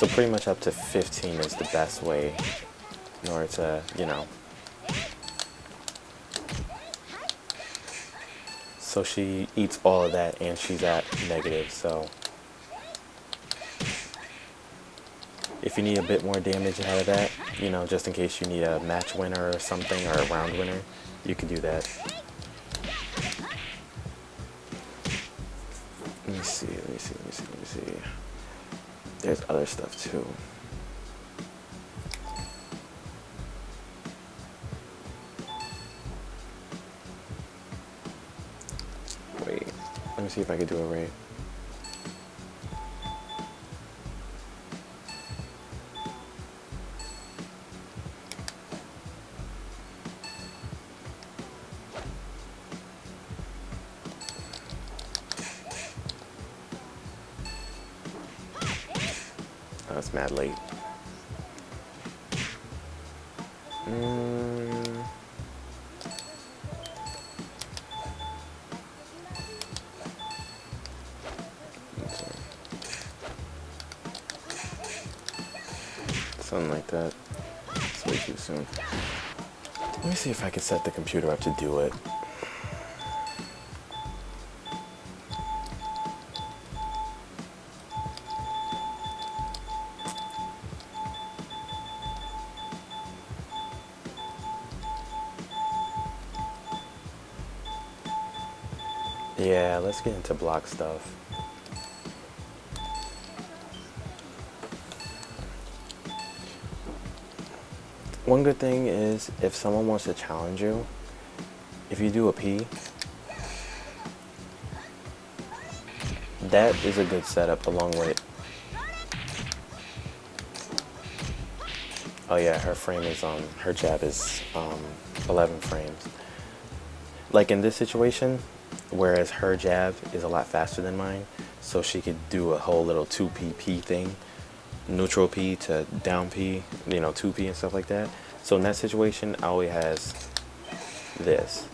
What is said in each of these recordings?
So pretty much up to 15 is the best way in order to, you know. So she eats all of that and she's at negative, so if you need a bit more damage out of that, you know, just in case you need a match winner or something, or a round winner, you can do that. Let me see. There's other stuff too. Wait, let me see if I can do it right. Oh, it's mad late. Something like that. It's way too soon. Let me see if I can set the computer up to do it. Yeah, let's get into block stuff. One good thing is if someone wants to challenge you, if you do a P, that is a good setup along with, oh yeah, her frame is her jab is 11 frames. Like in this situation, whereas her jab is a lot faster than mine, so she could do a whole little 2P thing, neutral P to down P, you know, 2P and stuff like that. So in that situation, Aoi has this.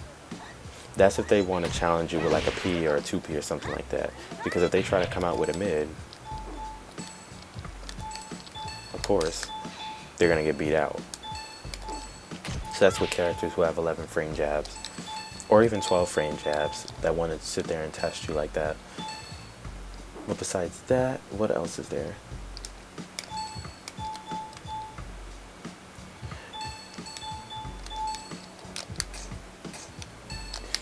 That's if they want to challenge you with like a P or a 2P or something like that. Because if they try to come out with a mid, of course, they're going to get beat out. So that's with characters who have 11 frame jabs, or even 12 frame jabs that want to sit there and test you like that. But besides that, what else is there?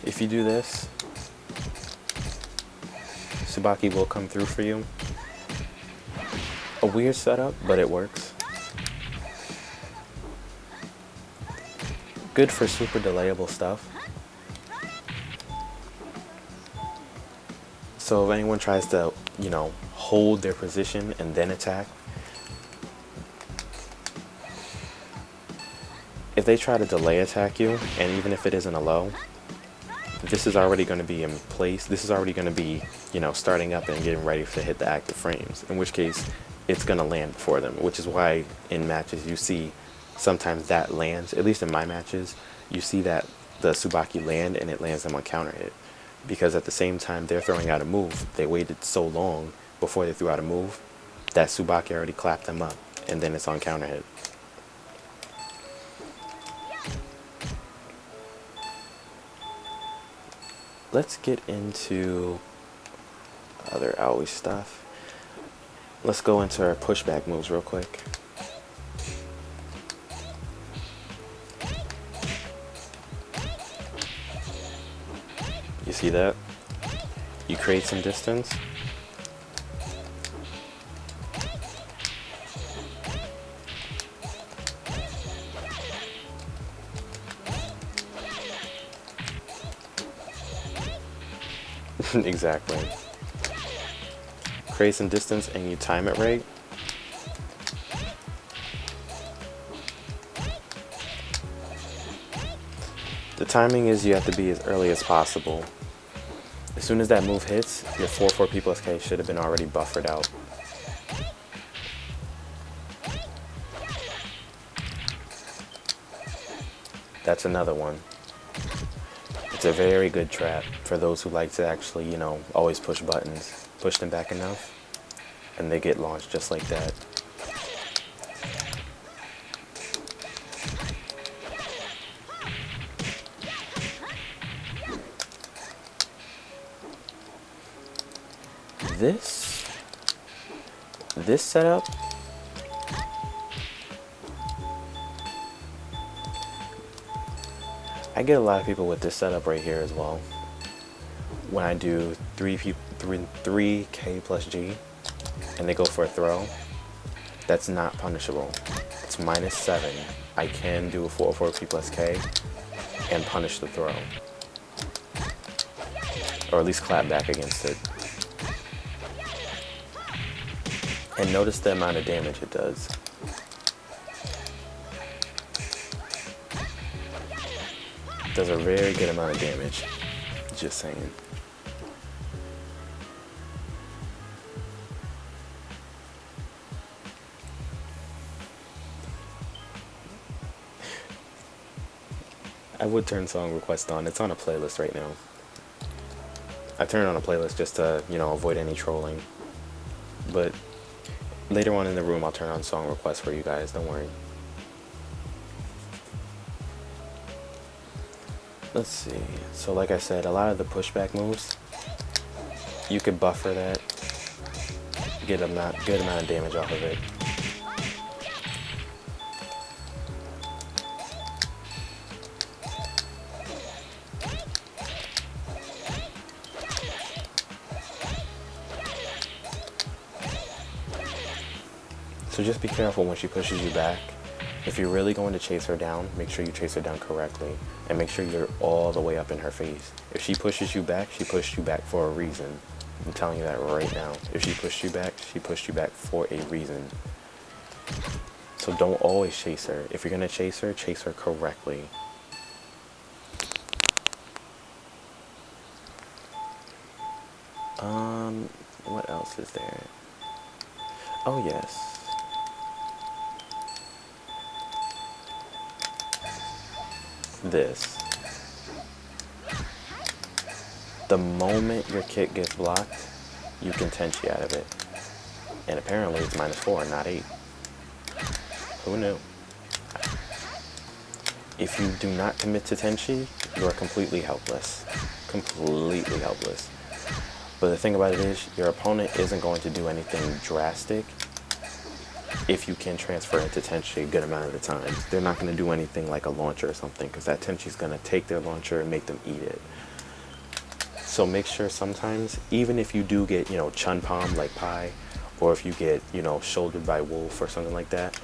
If you do this, Tsubaki will come through for you. A weird setup, but it works. Good for super delayable stuff. So if anyone tries to, you know, hold their position and then attack, if they try to delay attack you, and even if it isn't a low, this is already going to be in place. This is already going to be, you know, starting up and getting ready to hit the active frames, in which case it's going to land for them, which is why in matches you see sometimes that lands, at least in my matches, you see that the Tsubaki land and it lands them on counter hit. Because at the same time they're throwing out a move, they waited so long before they threw out a move that Tsubaki already clapped them up, and then it's on counter hit. Let's get into other Aoi stuff. Let's go into our pushback moves real quick. You see that? You create some distance. Exactly. Create some distance and you time it right. The timing is you have to be as early as possible. As soon as that move hits, your 4-4 P plus K should have been already buffered out. That's another one. It's a very good trap for those who like to actually, you know, always push buttons. Push them back enough, and they get launched just like that. This setup, I get a lot of people with this setup right here as well. When I do 3K plus G and they go for a throw, that's not punishable. It's -7. I can do a 4-4P plus K and punish the throw. Or at least clap back against it. And notice the amount of damage it does. It does a very good amount of damage. Just saying. I would turn song request on. It's on a playlist right now. I turn it on a playlist just to, avoid any trolling. But later on in the room, I'll turn on song requests for you guys. Don't worry. Let's see. So like I said, a lot of the pushback moves, you could buffer that, get a good amount of damage off of it. So just be careful when she pushes you back. If you're really going to chase her down, make sure you chase her down correctly. And make sure you're all the way up in her face. If she pushes you back, she pushed you back for a reason. I'm telling you that right now. If she pushed you back, she pushed you back for a reason. So don't always chase her. If you're going to chase her correctly. What else is there? Oh, yes. This. The moment your kick gets blocked, you can Tenchi out of it. And apparently it's -4, not 8. Who knew? If you do not commit to Tenchi, you are completely helpless. Completely helpless. But the thing about it is, your opponent isn't going to do anything drastic if you can transfer into Tenchi a good amount of the time. They're not going to do anything like a launcher or something, because that Tenchi's going to take their launcher and make them eat it. So make sure sometimes, even if you do get, chun palm like Pi, or if you get, shouldered by Wolf or something like that,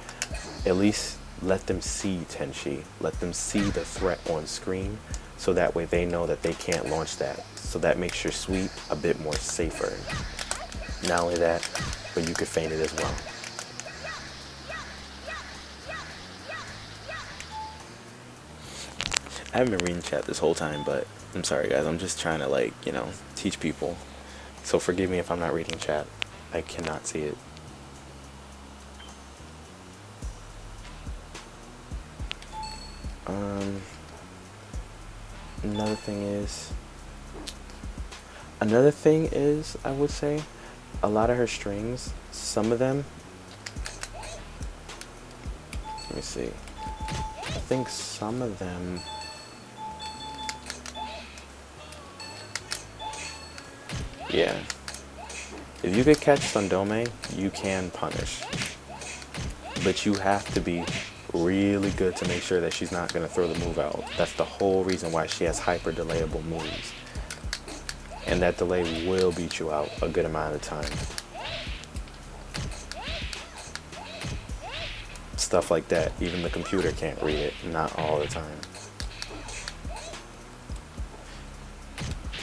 at least let them see Tenchi. Let them see the threat on screen, so that way they know that they can't launch that. So that makes your sweep a bit more safer. Not only that, but you could feint it as well. I haven't been reading chat this whole time, but I'm sorry guys, I'm just trying to teach people. So forgive me if I'm not reading chat. I cannot see it. Another thing is, I would say, a lot of her strings, some of them, let me see, I think some of them, yeah, if you could catch Sundome, you can punish, but you have to be really good to make sure that she's not going to throw the move out. That's the whole reason why she has hyper delayable moves. And that delay will beat you out a good amount of time. Stuff like that, even the computer can't read it, not all the time.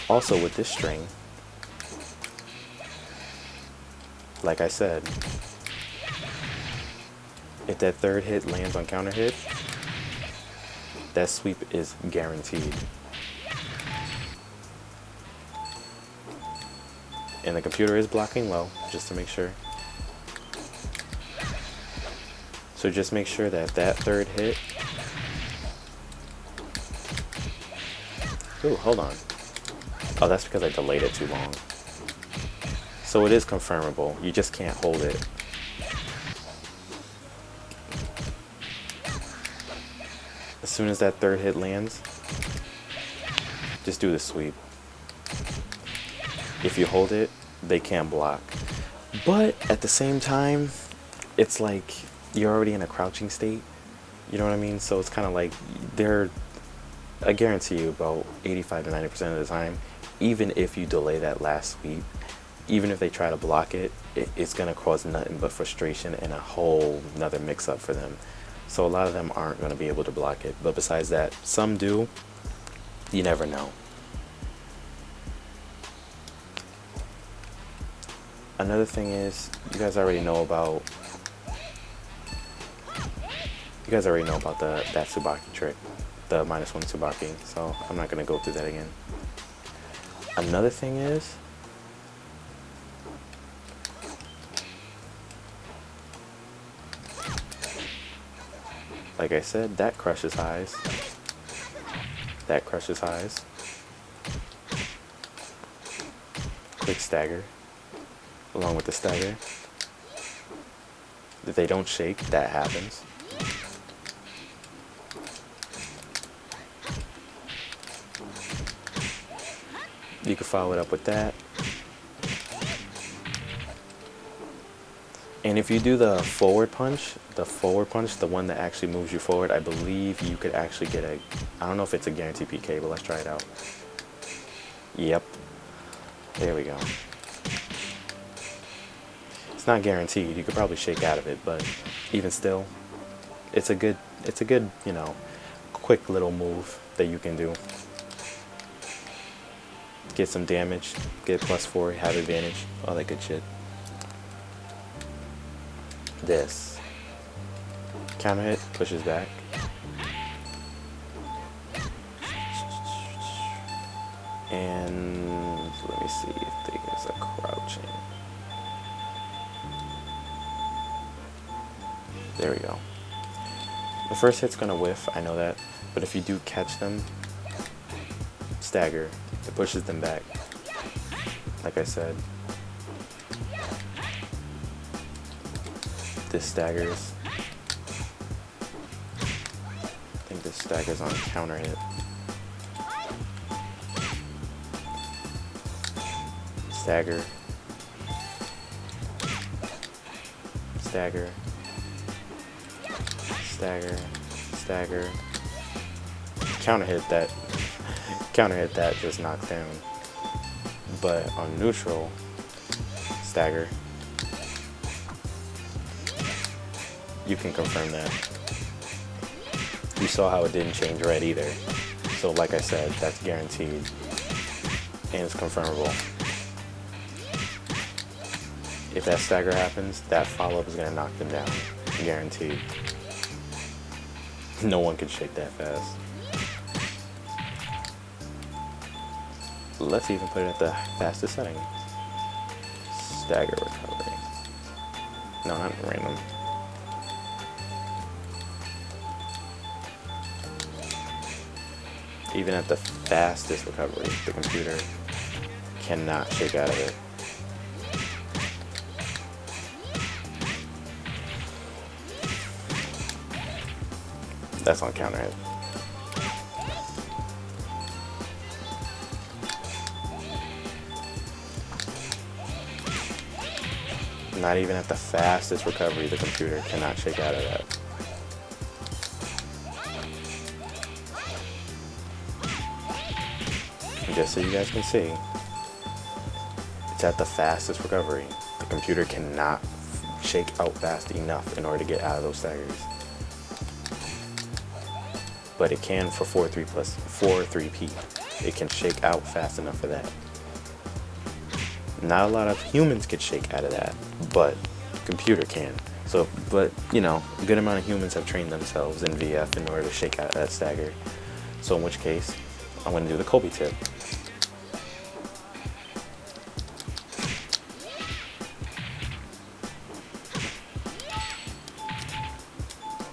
Also with this string, like I said, if that third hit lands on counter hit, that sweep is guaranteed. And the computer is blocking low, just to make sure. So just make sure that that third hit... Ooh, hold on. Oh, that's because I delayed it too long. So it is confirmable, you just can't hold it. As soon as that third hit lands, just do the sweep. If you hold it, they can block. But at the same time, it's like you're already in a crouching state. You know what I mean? So it's kind of like they're, I guarantee you about 85 to 90% of the time, even if you delay that last sweep, even if they try to block it, it's going to cause nothing but frustration and a whole nother mix up for them. So a lot of them aren't going to be able to block it. But besides that, some do. You never know. Another thing is, you guys already know about that Tsubaki trick, the -1 Tsubaki, so I'm not going to go through that again. Another thing is, like I said, that crushes highs. That crushes highs. Quick stagger. Along with the stagger. If they don't shake, that happens. You can follow it up with that. And if you do the forward punch, the one that actually moves you forward, I believe you could actually get a, I don't know if it's a guaranteed PK, but let's try it out. Yep. There we go. It's not guaranteed. You could probably shake out of it, but even still, it's a good, you know, quick little move that you can do. Get some damage, get +4, have advantage, all that good shit. This counter hit pushes back. And let me see if there's a crouching. There we go. The first hit's gonna whiff, I know that, but if you do catch them, stagger, it pushes them back. Like I said, this staggers. I think this staggers on counter hit. Stagger. Stagger. Stagger. Stagger. Counter hit that just knocked down. But on neutral, stagger. You can confirm that. You saw how it didn't change red either. So like I said, that's guaranteed. And it's confirmable. If that stagger happens, that follow-up is going to knock them down. Guaranteed. No one can shake that fast. Let's even put it at the fastest setting. Stagger recovery. No, not random. Even at the fastest recovery, the computer cannot shake out of it. That's on counter hit. Not even at the fastest recovery, the computer cannot shake out of that. And just so you guys can see, it's at the fastest recovery. The computer cannot shake out fast enough in order to get out of those staggers. But it can for 4-3 plus 4-3P. It can shake out fast enough for that. Not a lot of humans could shake out of that, but computer can. So, but you know, a good amount of humans have trained themselves in VF in order to shake out that stagger. So in which case, I'm going to do the Kobe tip.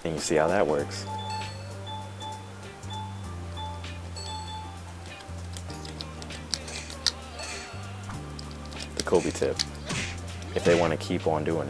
And you see how that works. Kobe tip, if they want to keep on doing it.